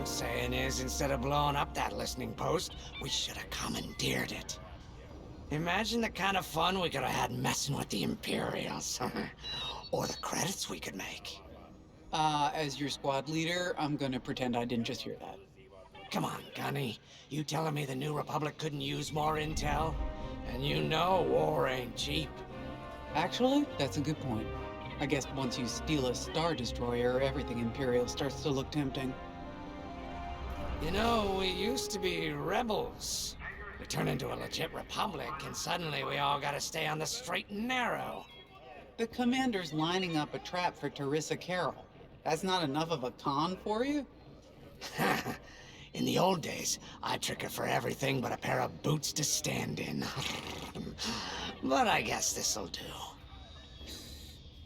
saying is, instead of blowing up that listening post, we should have commandeered it. Imagine the kind of fun we could have had messing with the Imperials. Or the credits we could make. As your squad leader, I'm gonna pretend I didn't just hear that. Come on, Gunny. You telling me the New Republic couldn't use more intel? And you know war ain't cheap. Actually, that's a good point. I guess once you steal a Star Destroyer, everything Imperial starts to look tempting. You know, we used to be rebels. We turn into a legit republic, and suddenly we all gotta stay on the straight and narrow. The commander's lining up a trap for Teresa Carroll. That's not enough of a con for you? In the old days, I'd trick her for everything but a pair of boots to stand in. But I guess this'll do.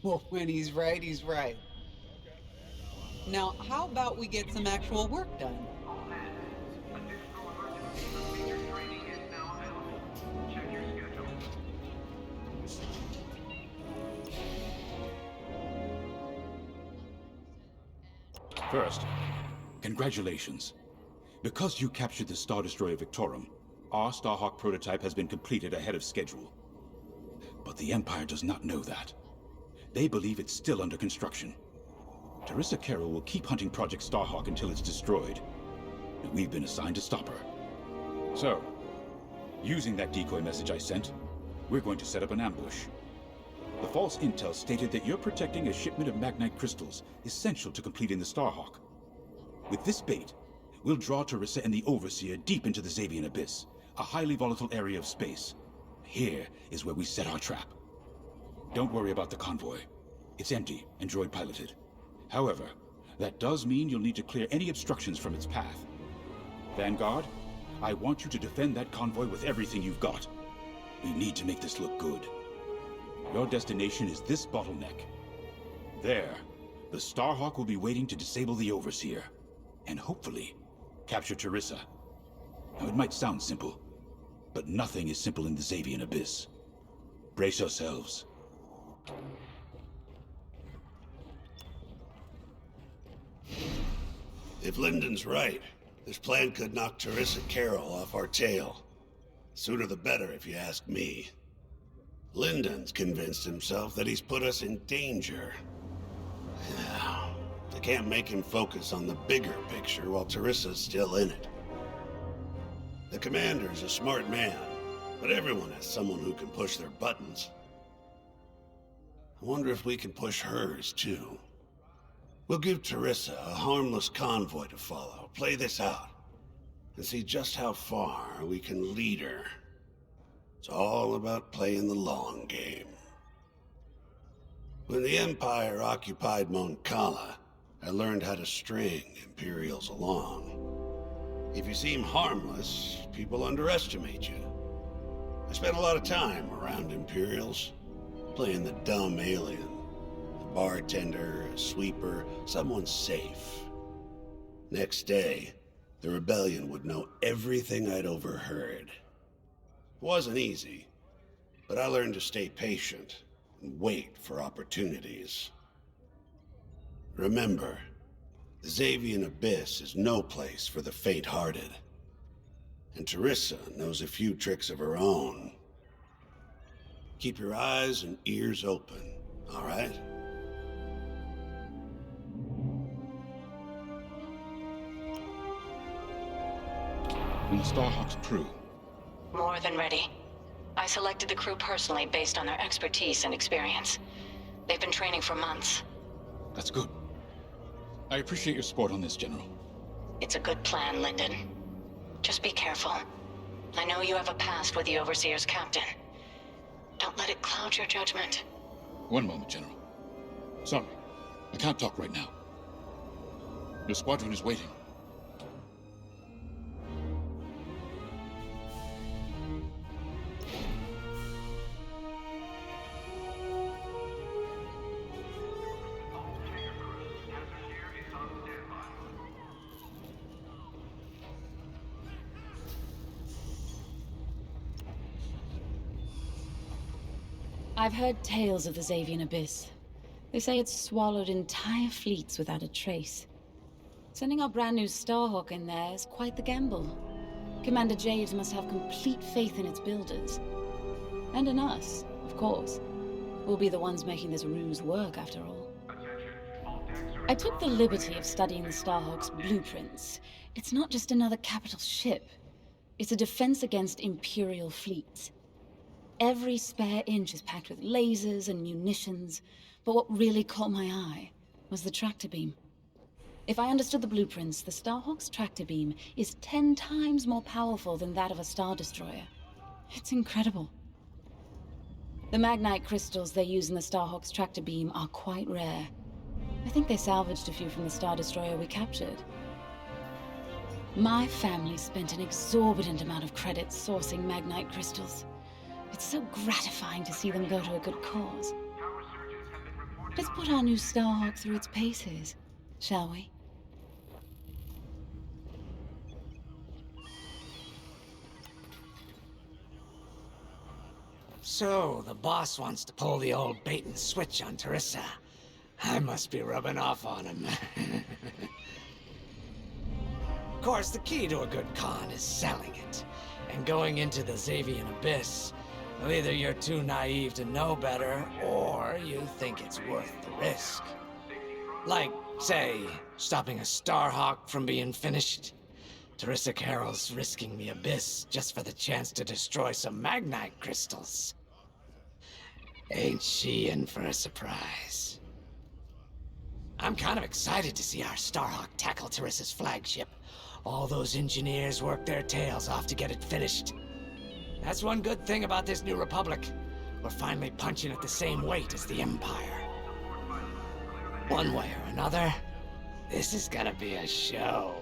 Well, when he's right, he's right. Now, how about we get some actual work done? First, congratulations. Because you captured the Star Destroyer Victorum, our Starhawk prototype has been completed ahead of schedule. But the Empire does not know that. They believe it's still under construction. Teresa Carroll will keep hunting Project Starhawk until it's destroyed, and we've been assigned to stop her. So, using that decoy message I sent, we're going to set up an ambush. The false intel stated that you're protecting a shipment of Magnite crystals, essential to completing the Starhawk. With this bait, we'll draw Teresa and the Overseer deep into the Xavian Abyss, a highly volatile area of space. Here is where we set our trap. Don't worry about the convoy. It's empty and droid-piloted. However, that does mean you'll need to clear any obstructions from its path. Vanguard, I want you to defend that convoy with everything you've got. We need to make this look good. Your destination is this bottleneck. There, the Starhawk will be waiting to disable the Overseer, and hopefully, capture Teresa. Now, it might sound simple, but nothing is simple in the Xavian Abyss. Brace yourselves. If Lyndon's right, this plan could knock Teresa Carroll off our tail. Sooner the better, if you ask me. Lyndon's convinced himself that he's put us in danger. They can't make him focus on the bigger picture while Teresa's still in it. The commander's a smart man, but everyone has someone who can push their buttons. I wonder if we can push hers, too. We'll give Teresa a harmless convoy to follow, play this out, and see just how far we can lead her. It's all about playing the long game. When the Empire occupied Mon Cala, I learned how to string Imperials along. If you seem harmless, people underestimate you. I spent a lot of time around Imperials, playing the dumb alien. A bartender, a sweeper, someone safe. Next day, the rebellion would know everything I'd overheard. It wasn't easy, but I learned to stay patient and wait for opportunities. Remember, the Xavian Abyss is no place for the faint-hearted. And Teresa knows a few tricks of her own. Keep your eyes and ears open, all right? And the Starhawk's crew. More than ready. I selected the crew personally based on their expertise and experience. They've been training for months. That's good. I appreciate your support on this, General. It's a good plan, Lyndon. Just be careful. I know you have a past with the Overseer's captain. Don't let it cloud your judgment. One moment, General. Sorry, I can't talk right now. Your squadron is waiting. I've heard tales of the Xavian Abyss. They say it's swallowed entire fleets without a trace. Sending our brand new Starhawk in there is quite the gamble. Commander Jade must have complete faith in its builders. And in us, of course. We'll be the ones making this ruse work, after all. I took the liberty of studying the Starhawk's blueprints. It's not just another capital ship. It's a defense against Imperial fleets. Every spare inch is packed with lasers and munitions, but what really caught my eye was the tractor beam. If I understood the blueprints, the Starhawk's tractor beam is 10 times more powerful than that of a Star Destroyer. It's incredible. The Magnite crystals they use in the Starhawk's tractor beam are quite rare. I think they salvaged a few from the Star Destroyer we captured. My family spent an exorbitant amount of credits sourcing Magnite crystals. It's so gratifying to see them go to a good cause. Let's put our new Starhawk through its paces, shall we? So, the boss wants to pull the old bait and switch on Teresa. I must be rubbing off on him. Of course, the key to a good con is selling it. And going into the Xavian Abyss, well, either you're too naive to know better, or you think it's worth the risk. Like, say, stopping a Starhawk from being finished. Teresa Carroll's risking the Abyss just for the chance to destroy some Magnite crystals. Ain't she in for a surprise? I'm kind of excited to see our Starhawk tackle Teresa's flagship. All those engineers worked their tails off to get it finished. That's one good thing about this new Republic. We're finally punching at the same weight as the Empire. One way or another, this is gonna be a show.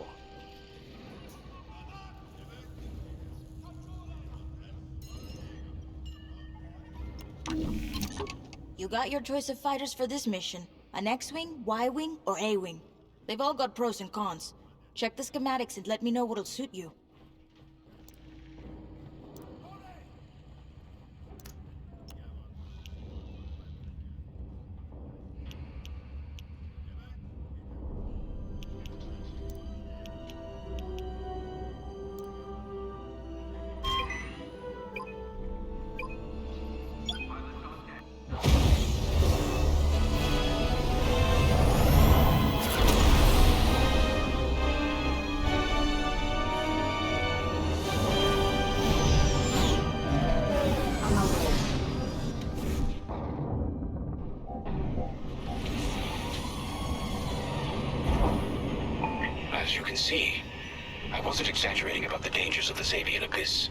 You got your choice of fighters for this mission. An X-Wing, Y-Wing, or A-Wing. They've all got pros and cons. Check the schematics and let me know what'll suit you. As you can see, I wasn't exaggerating about the dangers of the Xavian Abyss.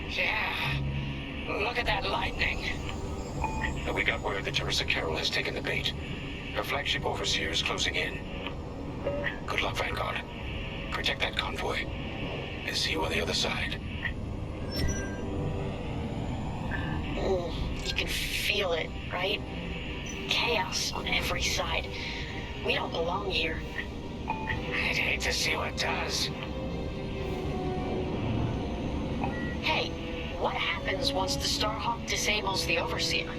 Yeah, look at that lightning. And we got word that Teresa Carroll has taken the bait. Her flagship overseer is closing in. Good luck, Vanguard. Protect that convoy. And see you on the other side. Oh, you can feel it, right? Chaos on every side. We don't belong here. I'd hate to see what does. Hey, what happens once the Starhawk disables the Overseer?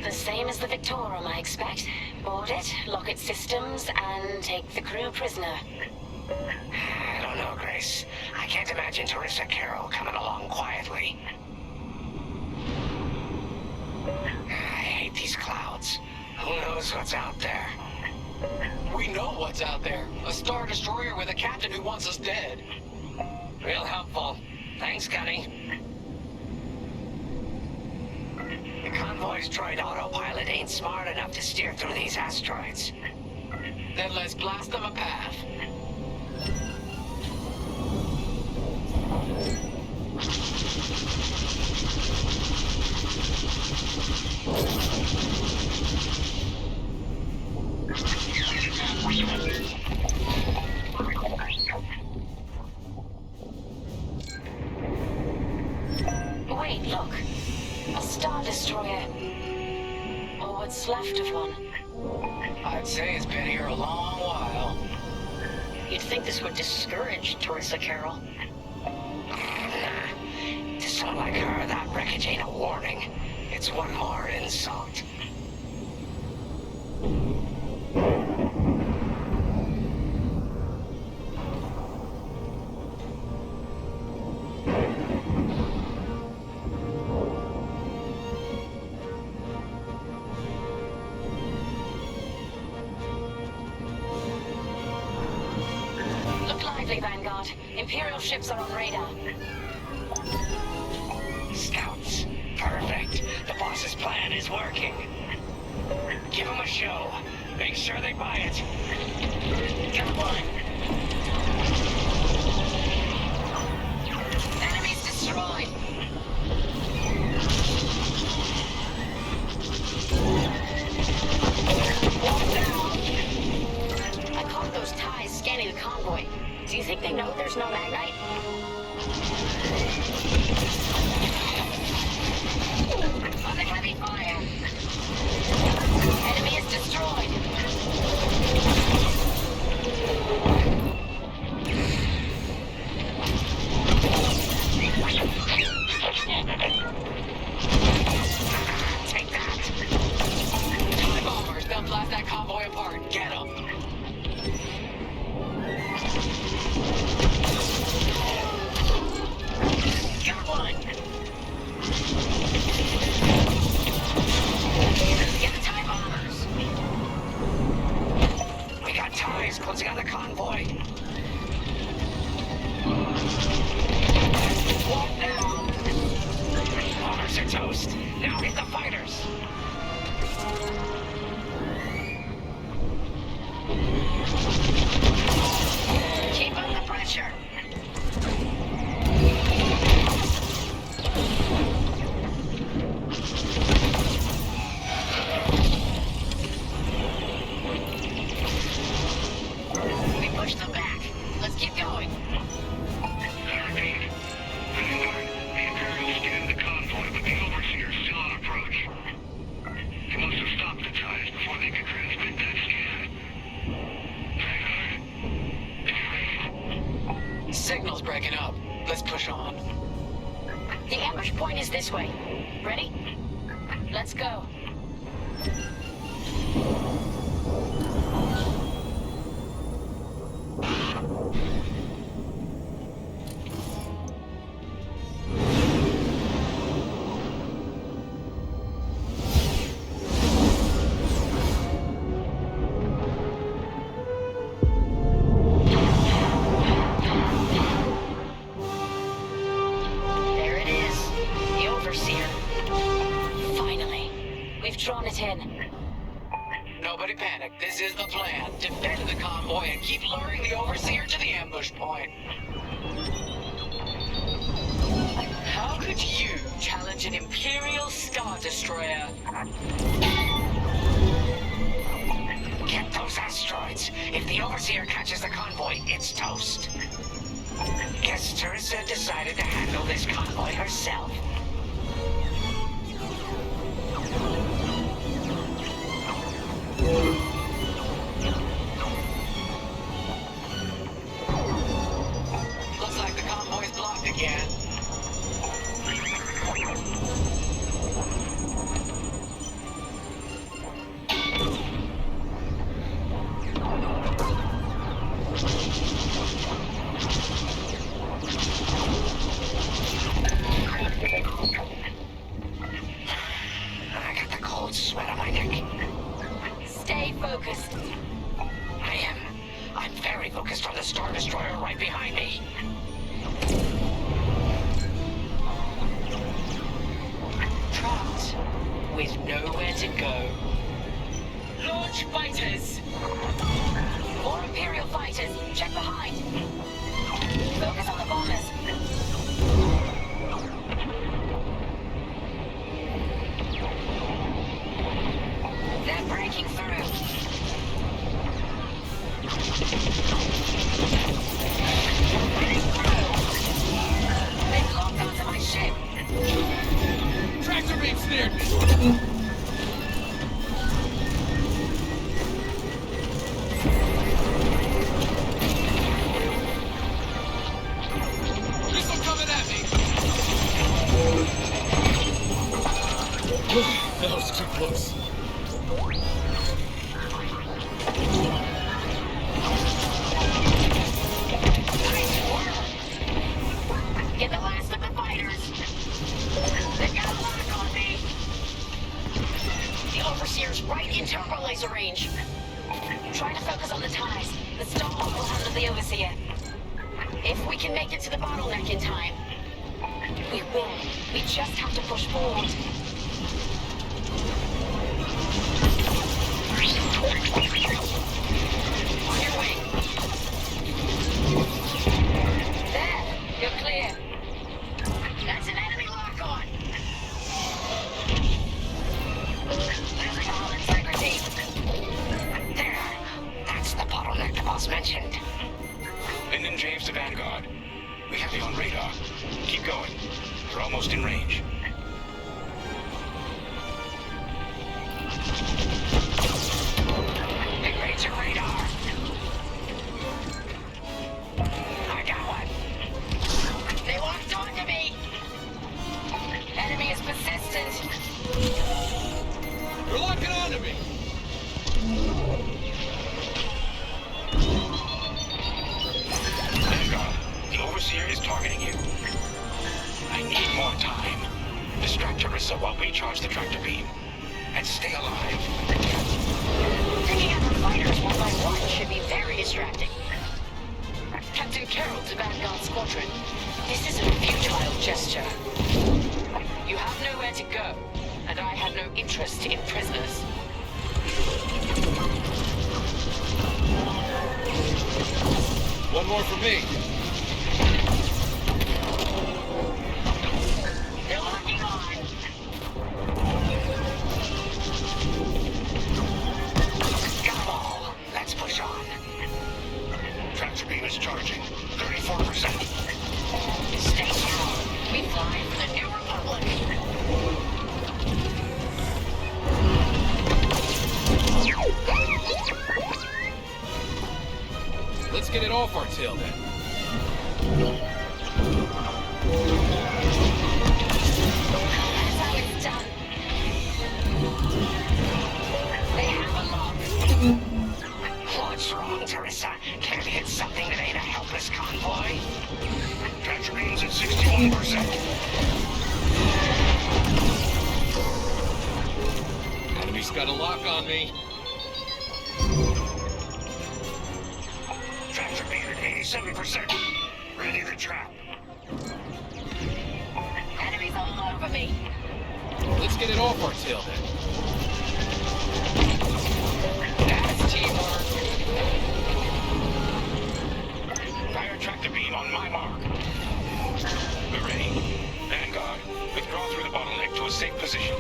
The same as the Victorum, I expect. Board it, lock its systems, and take the crew prisoner. I don't know, Grace. I can't imagine Teresa Carroll coming along quietly. I hate these clouds. Who knows what's out there? We know what's out there. A Star Destroyer with a captain who wants us dead. Real helpful. Thanks, Gunny. The convoy's droid autopilot ain't smart enough to steer through these asteroids. Then let's blast them a path. Wait, look. A Star Destroyer. Or what's left of one. I'd say it's been here a long while. You'd think this would discourage Teresa Carroll. To someone like her, that wreckage ain't a warning. It's one more insult. Vanguard. Imperial ships are on radar. Scouts. Perfect. The boss's plan is working. Give them a show. Make sure they buy it. Come on. Enemies destroyed. One down. I caught those ties scanning the convoy. Do you think they know there's no magnite? Under heavy fire. Enemy is destroyed. Take that. TIE bombers, they'll blast that convoy apart. Get them. Got one. Get the TIE bombers. We got ties closing on the convoy. One down. Bombers are toast. Now hit the fighters. Keep up the pressure. We push them back. Let's keep going. Repeat. Vanguard, the Imperials scanned the convoy, but the Overseer's still on approach. They must have stopped the ties before they could transmit that scan. Vanguard, Signal's breaking up. Let's push on. The ambush point is this way. Ready? Let's go. There it is. The Overseer. Finally. We've drawn it in. Nobody panic. This is the plan. Defend the convoy and keep luring the Overseer to the ambush point. How could you challenge an Imperial Star Destroyer? get those asteroids. If the Overseer catches the convoy, it's toast. Guess Teresa decided to handle this convoy herself. Looks like the convoy's blocked again. I got the cold sweat on my neck. Stay focused. I'm very focused on the Star Destroyer right behind me. Trapped with nowhere to go. Launch fighters! More Imperial fighters. Check behind. Focus on the bombers. They're breaking through. They've locked onto my ship. Tractor beam snared me! Missile coming at me! That was too close. Get the last of the fighters. They've got a lock on me. The Overseer's right in turbo laser range. Try to focus on the ties. The Starhawk will handle the Overseer. If if we can make it to the bottleneck in time. We will. We just have to push forward. On your way. There, you're clear. That's an enemy lock-on. Losing all integrity. There. That's the bottleneck the boss mentioned. Linden James to Vanguard. We have you on radar. Keep going. We're almost in range. Engage your radar. I got one. They locked onto me. Enemy is persistent. They're locking onto me! Vanguard, the Overseer is targeting you. I need more time. Distract Teresa while we charge the tractor beam. And stay alive. Taking out the fighters one by one should be very distracting. Captain Carroll to Vanguard Squadron. This isn't a futile gesture. You have nowhere to go, and I have no interest in prisoners. One more for me. They're locking on! Got 'em all. Let's push on. Tractor beam is charging. 34%. Stay strong. We fly for the New Republic. Let's get it off our tail then. That's how it's done. They have a lock. What's wrong, Teresa? Can't hit something that ain't a helpless convoy? Tractor beam's at 61%. Enemy's got a lock on me. Tractor beam at 87%. Ready to trap. Enemies all over me. Let's get it off our tail then. That's teamwork. Fire tractor beam on my mark. We're ready. Vanguard, withdraw through the bottleneck to a safe position.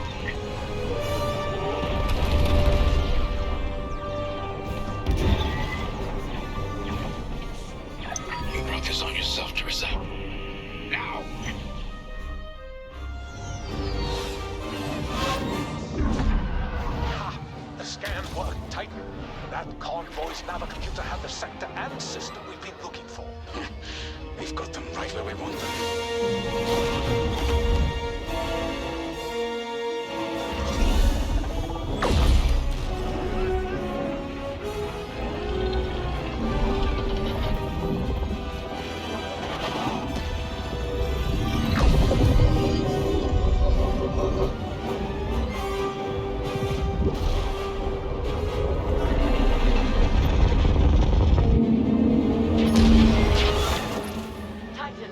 You brought this on yourself, Teresa. Now! The scan worked, Titan. That convoy's navicomputer had the sector and system we've been looking for. We've got them right where we want them. Titan,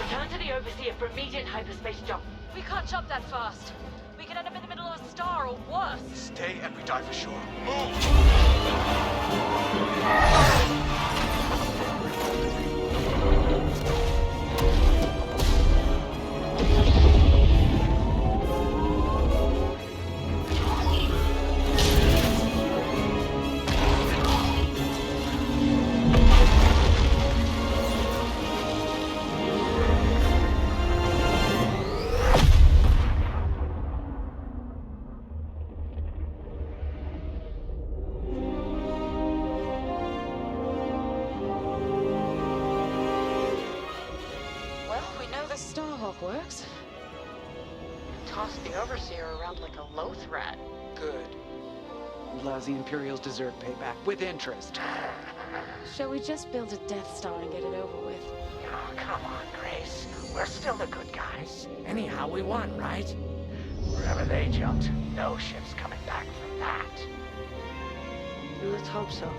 return to the Overseer for immediate hyperspace jump. We can't jump that fast. We could end up in the middle of a star or worse. Stay and we dive ashore. Well, we know the Starhawk works. Toss the Overseer around like a loath rat. Good. Lousy Imperials deserve payback with interest. Shall we just build a Death Star and get it over with? Oh, come on, Grace. We're still the good guys. Anyhow, we won, right? Wherever they jumped, no ship's coming back from that. Let's hope so.